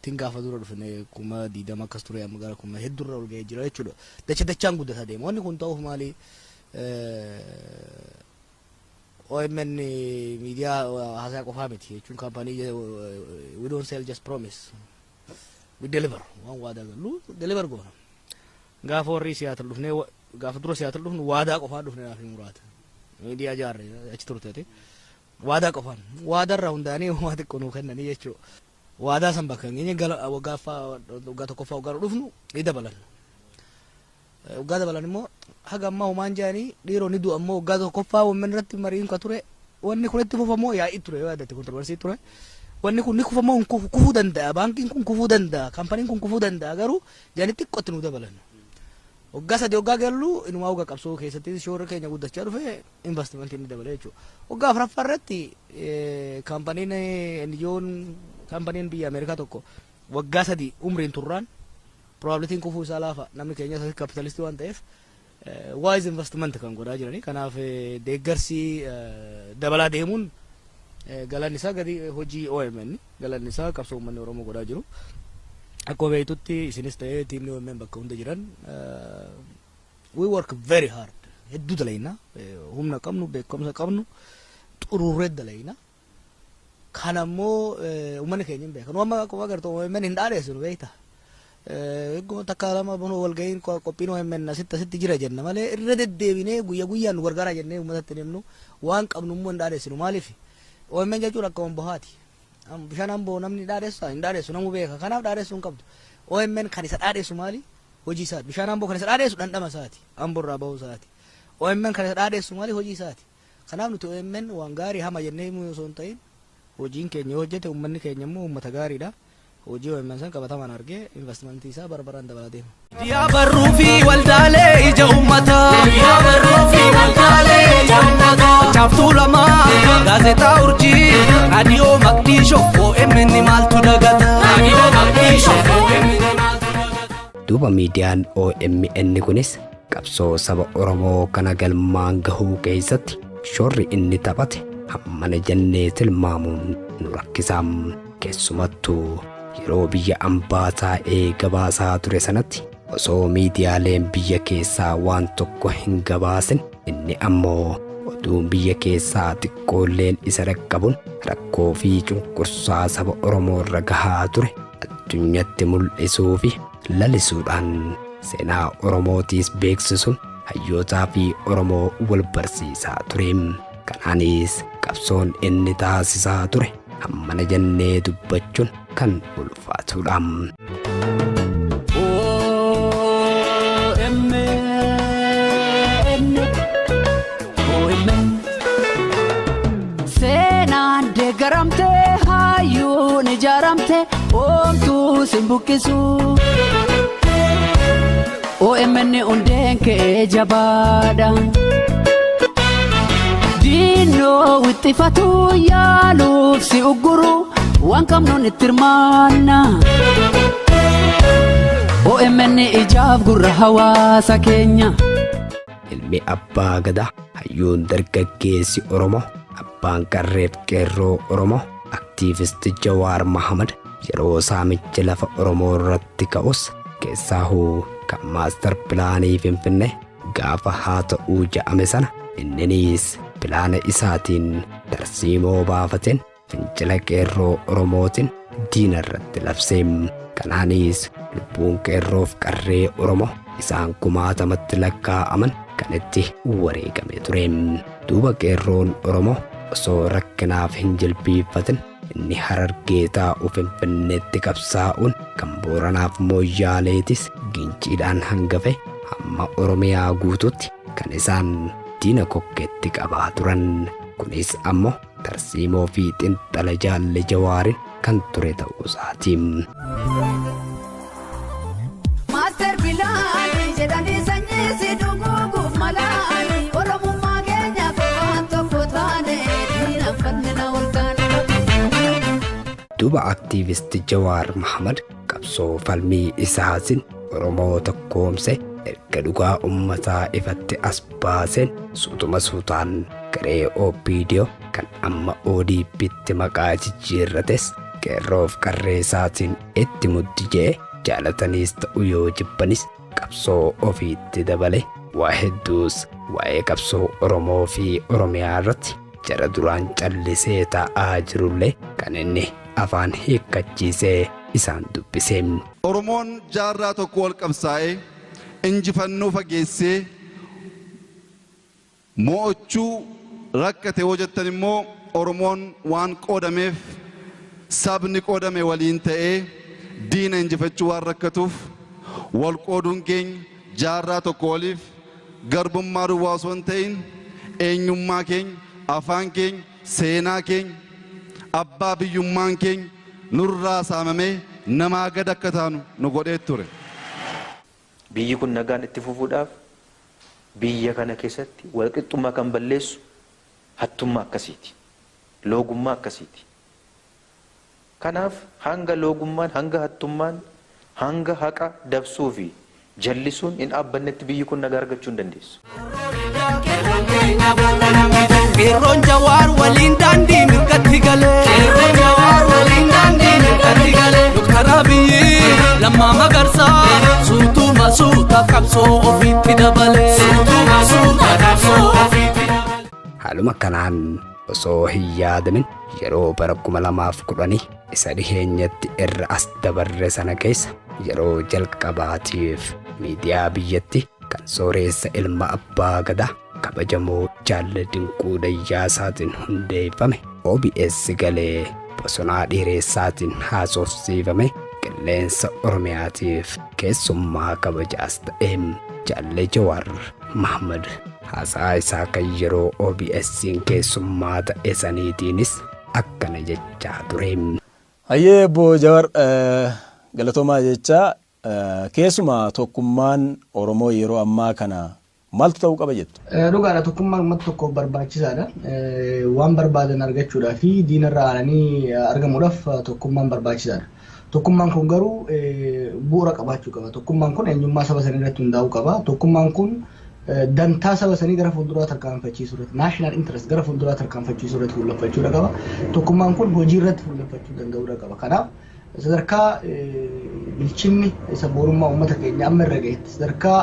Tingaafa dura dhufne kuma diidama akkas ture amma gara kuma heddurra ol ga'ee jira jechuudha. Dachaan guddataa deema. Wanni kun ta'uuf maali OMN miidiyaa haasaa qofaa miti jechuun kaampaanii we don't sell just promise we deliver waan waadaa gallu deliver goona. Gaafa warri Siyaatil dhufne gaafa dura Siyaatil dhufne waadaa qofaa dhufne naaf muraata. Miidiyaa jaarre achi turte waadaa qofaan waadarra hundaanii waa xiqqoo nuu kennanii jechuudha. Waadaa san bakka ngeenya waggaa tokkoffaa waggaa dhufnu ni dabalan. Waggaa dabalan immoo haga ammaa homaan jaanii dhiironni du'a ammoo waggaa tokkoffaa wamman irratti mariin ka ture wanni kun itti fufamoo yaa'ii ture yaadatti kontroversii ture. Wanni kun ni kufamoo kufuu danda'a baankiin kun kufuu danda'a kaampaniin kun kufuu danda'a garuu jaanii xiqqootti nu dabalan. Waggaa sadii waggaa gallu inumaa waggaa qabsoo keessatti shoora keenya guddachaa dhufe investimentiin ni dabala jechuudha. Waggaa afuraffaa irratti kaampaniin NGO'n kaampaniin biyya Ameerikaa tokko waggaa sadii umriin turraan probabilitiin kufuu isaa laafa namni keenya kapitalistii waan ta'eef wise investment kan godhaa jiranii kanaaf deeggarsi dabalaa deemuun galanni isaa gadi hojii OMN galanni isaa qabsoo uummanni Oromoo godhaa jiru. Akkuma beektutti isinis ta'ee tiimni OMN bakka hunda jiran we work very hard hedduu dalayna humna qabnu beekumsa qabnu xururree dalayna kan ammoo uummanni keenya hin beekan amma akkuma agartu OMN hin dhaadheessinu beekta eeguma takka lama bunoo walga'iin qophiin OMN asitti jira jenna malee irra deddeebinee guyyaa guyyaan nu gargaara jennee uummatatti himnu waan qabnu immoo hin dhaadheessinu maaliif OMN jechuun akkuma bahaati. Bishaan amboo namni dhaadheessaa hin dhaadheessu namuu beeka kanaaf dhaadheessuu hin qabdu. OMN kan isa dhaadheessu maali hojii isaati bishaan amboo kan isa dhaadheessu dhandhama isaati amboo irraa bahuu isaati. OMN kan isa dhaadheessu maali hojii isaati. Kanaaf nuti OMN waan gaarii hama jennee himuu osoo hin ta'in hojiin keenya hojjete uummanni keenya immoo uummata gaariidha. Hojii OMN san qabatamaan argee investimentii isaa barbaraan dabalaa deema. Yaa barruu fi waldaalee ija uummataa. Yaa barruu fi waldaalee ija uummataa. Chaaftuu lamaa gaazexaa urjii raadiyoo Maqdishoo OMN maaltu dagata. Raadiyoo Maqdishoo OMN maaltu dagata. Duuba miidiyaan OMN kunis qabsoo saba Oromoo kana galmaan gahuu keessatti shoorri inni taphate hammana jennee tilmaamuun nu rakkisaam keessumattuu yeroo biyya ambaa taa'ee gabaasaa ture sanatti osoo miidiyaaleen biyya keessaa waan tokko hin gabaasin inni ammoo oduun biyya keessaa xiqqoolleen isa dhaqqabuun rakkoo fi cunqursaa saba Oromoo irra gahaa ture addunyatti mul'isuu fi lalisuudhaan seenaa Oromootiis beeksisuun hayyootaa fi Oromoo wal barsiisaa ture. Kanaanis qabsoon inni taasisaa ture hammana jennee dubbachuun kan ulfaatudha. Seenaan deeggaramtee hayyuun ijaaramtee oomtuu simbukkisu. OMN hundeen kee jabaadha. Diinoo wixxifatu yaaluuf si ugguru waan qabnuun itti hirmaanna. OMN ijaaf gurra hawaasa keenya. Ilmi abbaa gadaa hayyuun dargaggeessi Oromoo abbaan qarreef qeerroo Oromoo aktiivisti Jawaar Mahamad yeroo saamicha lafa Oromoo irratti ka'us keessaahuu kan maastar pilaanii Finfinnee gaafa haa ta'uu ja'ame sana inninis pilaana isaatiin tarsiimoo baafateen fincila qeerroo Oromootiin diina irratti labseem. Kanaanis lubbuun qeerroof qarree Oromoo isaan kumaatamatti lakkaa'aman kan itti wareegame tureem. Duuba qeerroon Oromoo osoo rakkinaaf hin jilbiiffatin inni Harargee taa'u Finfinneetti qabsaa'uun kan Booranaaf Mooyyaaleetis ginciidhaan hangafe hamma Oromiyaa guutuutti kan isaan diina kokkeetti qabaa turan. Kunis ammoo tarsiimoo fi xinxala Jaalle Jawaarin kan ture ta'uu isaatiin. Master Bilal jedhanii sanyii si dhuguuf malaani Oromummaa keenya waan tokko taane diina fannina olkaane. Duuba aktiivisti Jawaar Mahammad qabsoo falmii isaatiin Oromoo tokkoomse erga dhugaa ummataa ifatti as baaseen suutuma suutaan garee OPDO kan amma ODP'tti maqaa jijjiirrates qeerroof qarree isaatiin itti muddi jee jaalataniis ta'u yoo jibbanis qabsoo ofiitti dabale waa hedduus waa'ee qabsoo Oromoo fi Oromiyaa irratti jara duraan callisee taa'aa jirullee kan inni afaan hiikkachiisee isaan dubbiseem. Oromoon jaarraa tokko wal qabsaa'ee injifannoo fageessee mo'achuu rakkate yoo jettan immoo Oromoon waan qoodameef sabni qoodame waliin ta'ee diina injifachuu waan rakkatuuf wal qooduun keenya jaarraa tokko waliif garbummaa duwwaa osoo hin ta'in eenyummaa keenya afaan keenya seenaa keenya abbaa biyyummaan keenya nurraa saamamee namaa gad akka taanu nu godhee ture. Biyyi kun nagaan itti fufuudhaaf biyya kana keessatti walqixxummaa kan balleessu hattummaa akkasiiti. Loogummaa akkasiiti. Kanaaf hanga loogummaan, hanga hattummaan, hanga haqa dabsuu fi jallisuun hin dhaabbannetti biyyi kun nagaa argachuu hin dandeessu. Qeerroon Jawaar waliin daandii mirgatti galee. Qeerroon Jawaar waliin daandii mirgatti galee. Dr. Abiyyi Lammaa Magarsaa suutuma suuta qabsoo ofiitti dabalee. Suutuma suuta qabsoo ofiitti dabalee. Haaluma kanaan osoo hin yaadamin yeroo bara 2010 isa dhiheenyatti irra as dabarre sana keessa yeroo jalqabaatiif miidiyaa biyyatti kan sooreessa ilma abbaa gadaa kabajamoo Jaalle Dinquu Dayyaasaatiin hundeeffame OBS galee bosonaa dhiireessaatiin haasofsiifame qilleensa Oromiyaatiif keessummaa kabajaas ta'eem Jaalle Jawaar Mahammad haasaa isaa kan yeroo OBS'n keessummaa ta'e saniitiinis akkana jechaa tureem. Hayyee Obbo Jawaar galatoomaa jechaa keessumaa tokkummaan Oromoo yeroo ammaa kana maaltu ta'uu qaba jettu? Dhugaadha tokkummaan uummata tokkoof barbaachisaadha. Waan barbaadan argachuudhaaf fi diinarraa aananii argamuudhaaf tokkummaan barbaachisaadha. Tokkummaan kun garuu bu'uura qabaachuu qaba. Tokkummaan kun eenyummaa saba sanii irratti hundaa'uu qaba. Tokkummaan kun dantaa saba sanii gara fuulduraa tarkaanfachiisuu irratti naashinaal intarest gara fuulduraa tarkaanfachiisuu irratti fuulleffachuudha qaba. Tokkummaan kun hojii irratti fuulleffachuu danda'uudha qaba. Kanaaf sadarkaa bilchinni isa boorummaa uummata keenya amma irra gahetti sadarkaa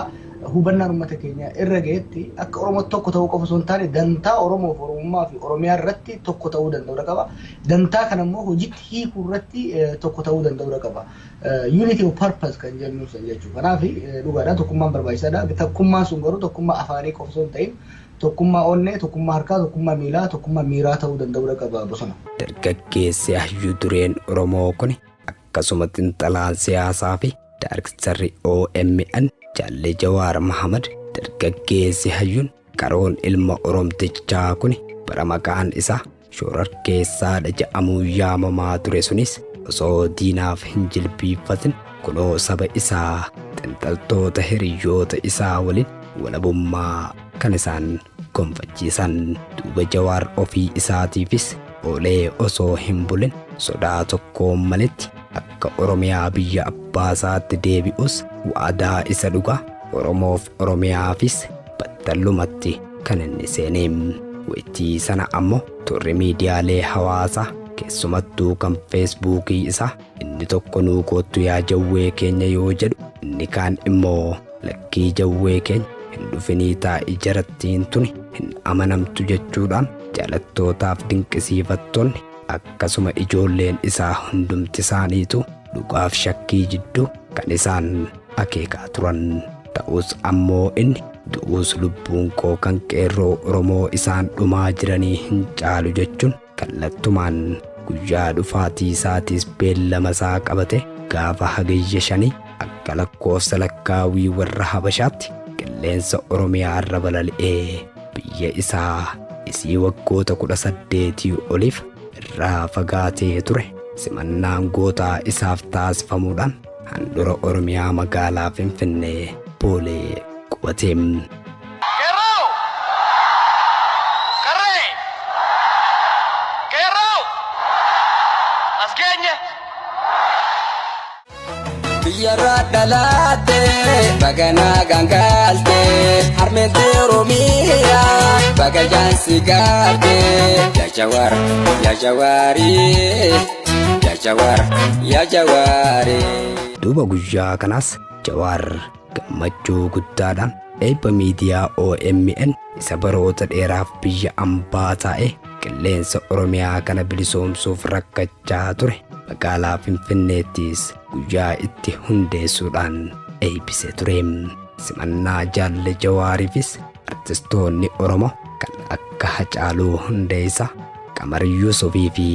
hubannaan uummata keenya irra gahetti akka Oromoo tokko ta'uu qofa osoo hin taane dantaa Oromoof Oromummaa fi Oromiyaa irratti tokko ta'uu danda'uudha qaba. Dantaa kana immoo hojiitti hiikuu irratti tokko ta'uu danda'uudha qaba. Unity of purpose kan jennu san jechuudha. Kanaaf dhugaadha tokkummaan barbaachisaadha. Tokkummaan sun garuu tokkummaa afaanii qofa osoo hin ta'in tokkummaa onnee, tokkummaa harkaa, tokkummaa miilaa, tokkummaa miiraa ta'uu danda'uudha qaba bosona. Dargaggeessi hayyuu dureen Oromoo kun akkasuma xiinxalaan siyaasaa fi daarektarri OMN Jaalle Jawaar Mahammad dargaggeessi hayyuun karoon ilma Oromtichaa kun bara maqaan isaa shororkeessaadha jedhamuu yaamamaa ture sunis osoo diinaaf hin jilbiiffatin kunoo saba isaa xiinxaltoota hiriyoota isaa waliin walabummaa kan isaan gonfachiisan. Duuba Jawaar ofii isaatiifis oolee osoo hin bulin sodaa tokkoon malitti akka Oromiyaa biyya abbaa isaatti deebi'us waadaa isa dhugaa Oromoof Oromiyaafis battalumatti kan inni seeneem. Waytii sana ammoo turri miidiyaalee hawaasaa keessumattuu kan feesbuukii isaa inni tokko nuu koottu yaa jawwee keenya yoo jedhu inni kaan immoo lakkii jawwee keenya hin dhufinii taa'ii jarattiin tuni hin amanamtu jechuudhaan jaalattootaaf dinqisiifattoonni akkasuma ijoolleen isaa hundumti isaaniitu dhugaaf shakkii jidduu kan isaan akeekaa turan. Ta'us ammoo inni du'uus lubbuun koo kan qeerroo Oromoo isaan dhumaa jiranii hin caalu jechuun kallattumaan guyyaa dhufaatii isaatiis beellama isaa qabate gaafa hagayya 5 akka lakkoofsa lakkaawii warra Habashaatti qilleensa Oromiyaa irra balali'ee biyya isaa isii waggoota 18 oliif irraa fagaatee ture simannaan gootaa isaaf taasifamuudhaan handhuura Oromiyaa magaalaa Finfinnee Boolee qubateem. Biyyarra dhalaate baganaa gangaalte harmeente Oromiyaa baga jaansi gaarte yaa jawaari. Duuba guyyaa kanaas Jawaar gammachuu guddaadhaan eebba miidiyaa OMN isa baroota dheeraaf biyya ambaa taa'e qilleensa Oromiyaa kana bilisoomsuuf rakkachaa ture magaalaa Finfinneettis guyyaa itti hundeessuudhaan eebbisee ture. Simannaa jaalle Jawaariifis artistoonni Oromoo kan akka Hacaaluu Hundeessaa, Qamar Yuusufii fi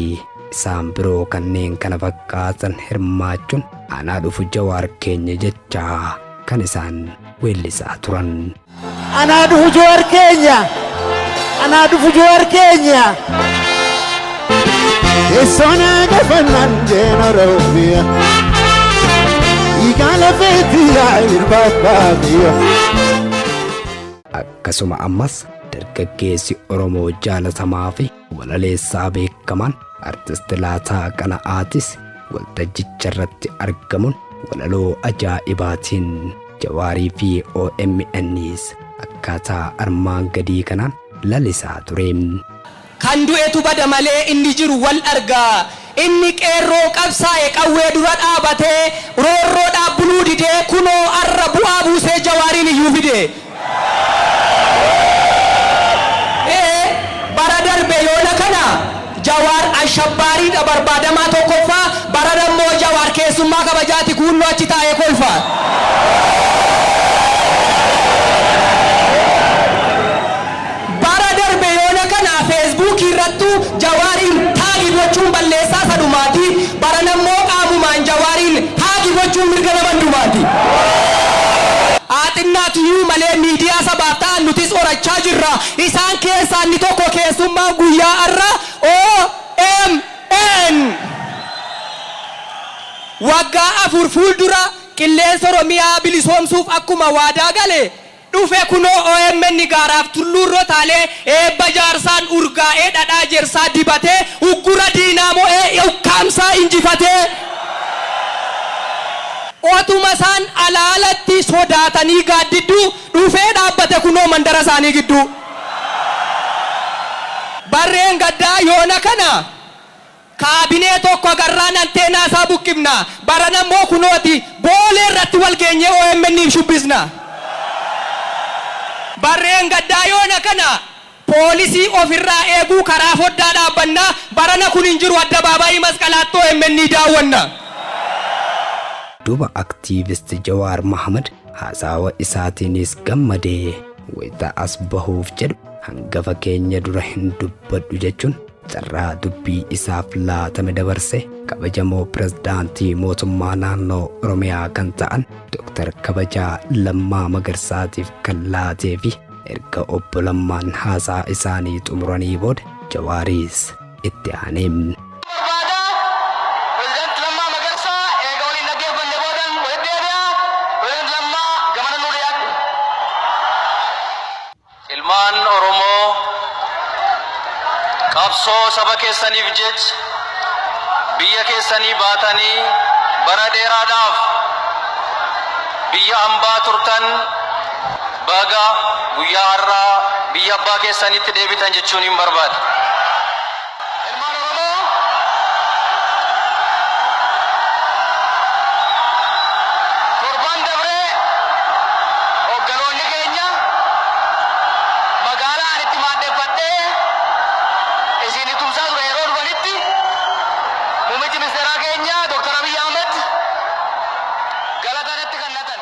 isaan biroo kanneen kana fakkaatan hirmaachuun anaa dhufu Jawaar keenya jechaa kan isaan weellisaa turan. Anaa dhufu Jawaar keenya, anaa dhufu Jawaar keenya. Eessona gafannaan jeen Oromiyaa, igaala feetiyaa irbaabaabiyaa. Akkasuma ammas dargaggeessi Oromoo jaalatamaa fi walaleessaa beekamaan artist Laataa Qana'aatis waltajjicha irratti argamuun walaloo ajaa'ibaatiin Jawaarii fi OMNs akkaataa armaan gadii kanaan lalisaa ture. Kan du'etu bada malee inni jiru wal argaa. Inni qeerroo qabsaa'e qawwee dura dhaabatee roorroodhaaf buluu didee kunoo arra bu'aa buusee Jawaariin iyyuu fide. Bara darbe yoona kana Jawaar ashabbaariidha barbaadamaa tokkoffaa, bara dammoo Jawaar keessummaa kabajaati kuunnoo achi taa'ee kolfa. Bara darbe yoona kana Facebook irrattu Jawaariin taagi gochuun balleessaa sadumaati, bara dammoo qaamumaan Jawaariin taagi gochuun mirga nama hundumaati. Aaxinnaatiyyuu malee miidiyaa sabaaf ta'an nutis horachaa jirra. Isaan keessaa inni tokko keessummaa guyyaa har'a OMN. Waggaa 4 fuuldura qilleensa Oromiyaa bilisoomsuuf akkuma waadaa gale dhufe kunoo OMN gaaraaf tulluurroo taalee eebba jaarsaan urgaa'ee dhadhaa jersaa dibatee uggura diinaa mo'ee ukkaamsaa injifatee. Otuma isaan alaalatti sodaatanii gaaddidduu dhufee dhaabbate kunoo mandara isaanii gidduu. Barreen gaddaa yoona kana kaabinee tokko agarraan anteenaa isaa buqqifna. Baran ammoo kunooti boolee irratti wal geenyee OMN'if shubbisna. Barreen gaddaa yoona kana poolisii ofirraa eeguu karaa foddaa dhaabbanna. Barana kun hin jiru addabaabaayii masqalaatti OMN daawwanna. Duuba aktiivist Jawaar Mohaammed haasawa isaatiinis gammadee wayita as bahuuf jedhu hangafa keenya dura hin dubbadhu jechuun carraa dubbii isaaf laatame dabarse kabajamoo pirezidaantii mootummaa naannoo Oromiyaa kan ta'an Dr. Kabajaa Lammaa Magarsaatiif kan laatee fi erga obbo Lammaan haasaa isaanii xumuranii booda Jawaaris itti aaneem. Oromoo qabsoo saba keessaniif jecha biyya keessanii baatanii bara dheeraadhaaf biyya hambaa turtan baga guyyaa har'aa biyya abbaa keessanitti deebitan jechuun hin barbaada. ministeeraa keenya Dr. Abiy Ahmed galatanatti kennatan.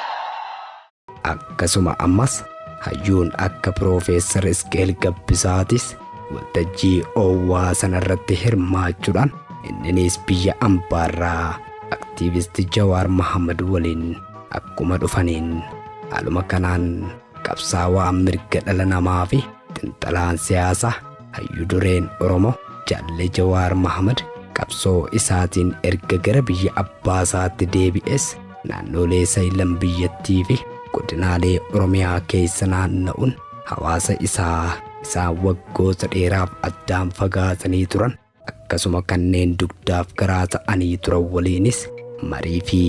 Akkasuma ammas hayyuun akka Piroofeesar Isqeel Gabbisaatis waltajjii oowwaa sanarratti hirmaachuudhaan inninis biyya ambaarraa aktiivistii Jawaar Mohaammed waliin akkuma dhufaniin haaluma kanaan qabsaawaa mirga dhala namaa fi xiinxalaan siyaasaa hayyuu dureen Oromoo Jaalle Jawaar Mohaammed qabsoo isaatiin erga gara biyya abbaasaatti deebi'es naannolee saylan biyyattii fi godinaalee Oromiyaa keessa naanna'uun hawaasa isaa waggoota dheeraaf addaan fagaatanii turan akkasuma kanneen dugdaaf garaa ta'anii turan waliinis marii fi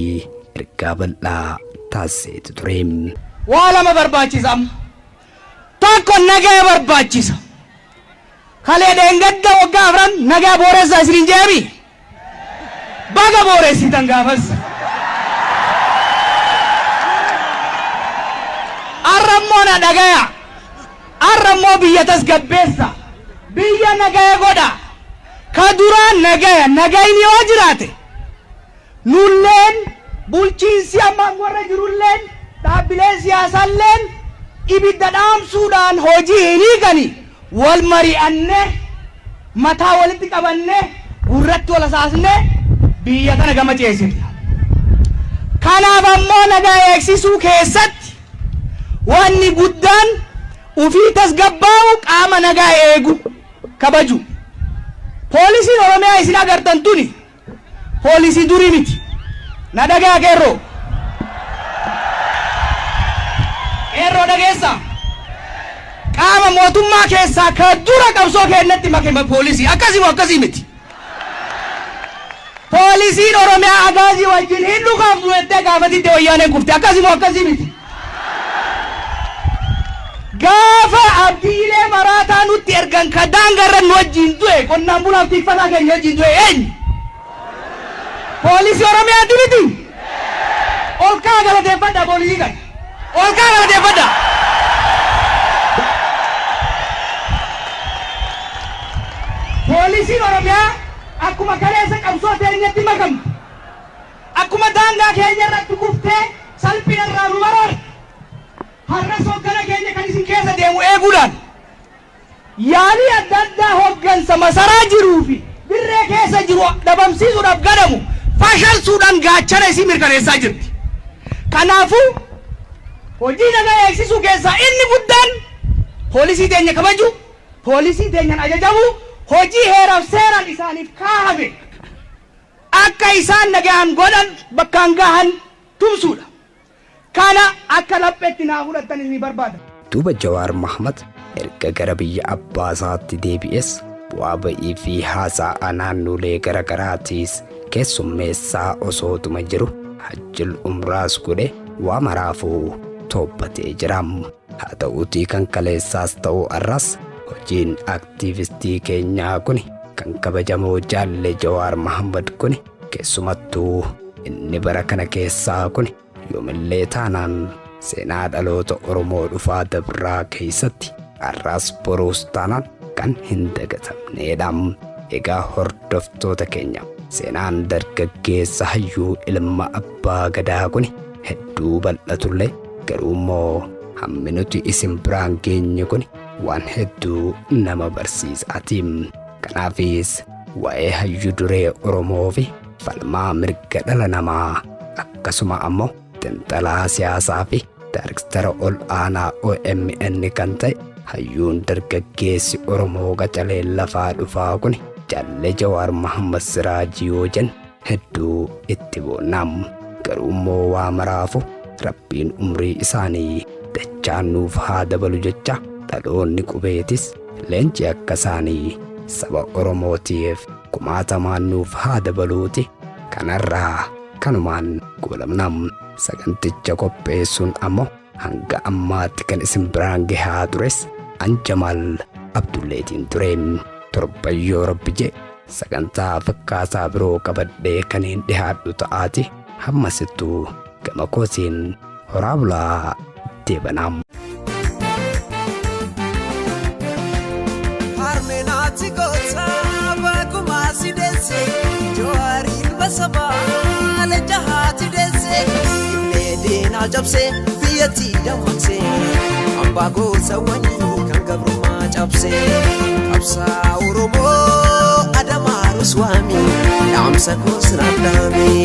ergaa bal'aa taasiseetu ture. Waa lama barbaachisa amma. Tokko nagaa barbaachisa. Kalee dheengadda waggaa afran nagaa booreessaa isin jeebi. Baga booreessitan gaafas. Arrammoo na dhagaya. Arrammoo biyya tasgabbeessa. Biyya nagaya godha. Ka duraan nagayni yoo jiraate. Nulleen bulchiinsi amma warra jirulleen dhaabbileen siyaasaalleen ibidda dhaamsuudhaan hojii hin hiikani wal mari'anne mataa walitti qabanne gurratti wal asaasne biyya kana gama ceesifna. Kanaaf ammoo nagaa eegsisuu keessatti wanni guddaan ufii tasgabbaa'u qaama nagaa eegu kabaju. Poolisiin Oromiyaa isin agartan tuni poolisii durii miti. Na dhagaa qeerroo. Qeerroo dhageessa. Qaama mootummaa keessaa ka dura qabsoo keenyatti makame poolisii akkasii miti. Poolisiin Oromiyaa agaazii wajjin hin dhugaaf du'ettee gaafatitti wayyaaneen kufte akkasii miti. Gaafa abdiilee maraataa nutti ergan ka daangarra nu wajjin du'e qonnaan bulaaf tikfataa keenya wajjin du'e eenyu? Polisi Oromiyaa miti. Ol kaa galateeffadha poolisii kana. Ol kaa galateeffadha. Poolisiin Oromiyaa akkuma kaleessa qabsoo teenyatti makamte. Akkuma daangaa keenya irratti kuftee salphina irraa nu baraarte. Har'a soggana keenya kan isin keessa deemu eeguudhaan yaalii adda addaa hooggansa masaraa jiruu fi dirree keessa jiru dhabamsiisuudhaaf gadamu fashalsuudhaan gaachana isii mirkaneessaa jirti. Kanaafuu hojii nagaa eegsisuu keessaa inni guddaan poolisii teenya kabaju, poolisii teenyan ajajamu, hojii heeraaf seeraan isaaniif kaahame akka isaan nagaan godhan bakkaan gahan tumsuudha. Kana akka lapheetti naa fudhatan ni barbaada. Duuba Jawaar Mohaammed erga gara biyya abbaasaatti deebi'es bu'aa ba'ii fi haasa'aa naannolee garagaraatiis keessummeessaa osootuma jiru hajjil umraas godhe waa maraafuu toobbatee jira. Haa ta'uutii kan kaleessaas ta'uu arras hojiin aktiivistii keenyaa kun kan kabajamoo Jaalle Jawaar Mohaammed kun keessumattuu inni bara kana keessaa kun yoomillee taanaan seenaa dhaloota Oromoo dhufaa dabraa keessatti arras boruus taanaan kan hin dagatamneedha. Egaa hordoftoota keenya seenaan dargaggeessa hayyuu ilma abbaa gadaa kun hedduu bal'atullee garuu immoo hammi nuti isin biraan geenye kun waan hedduu nama barsiisaati. Kanaafis waa'ee hayyuu duree Oromoo fi falmaa mirga dhala namaa akkasuma ammoo xiinxalaa siyaasaa fi daayirektara ol aanaa OMN kan ta'e hayyuun dargaggeessi Oromoo qacalee lafaa dhufaa kun Jaalle Jawaar Mohaammed Siraajii yoo jennu hedduu itti boonnam. Garuu immoo waa maraafu Rabbiin umrii isaanii dachaan nuuf haa dabalu jecha dhaloonni qubeetis leenci akka isaanii saba Oromootiif kumaatamaan nuuf haa dabaluuti. Kanarraa kanumaan goolabnam. Saganticha qopheessuun ammoo hanga ammaatti kan isin biraan gahaa tures Anjamal Abdulleetiin ture. Torbayyoo Rabbi jee sagantaa fakkaataa biroo qabadhee kan hin dhihaadhu ta'aati hammasittuu gama kootiin horaa bulaa deebanam. Armenaati goota bakkuma si deesse Jawaariin Oromiyaa cabsee biyyattii dammaqsee hambaa goosawwanii kan gabrummaa cabsee qabsaa Oromoo Adamaa Ruswaamii dhaamsa koos naaf dhaamee.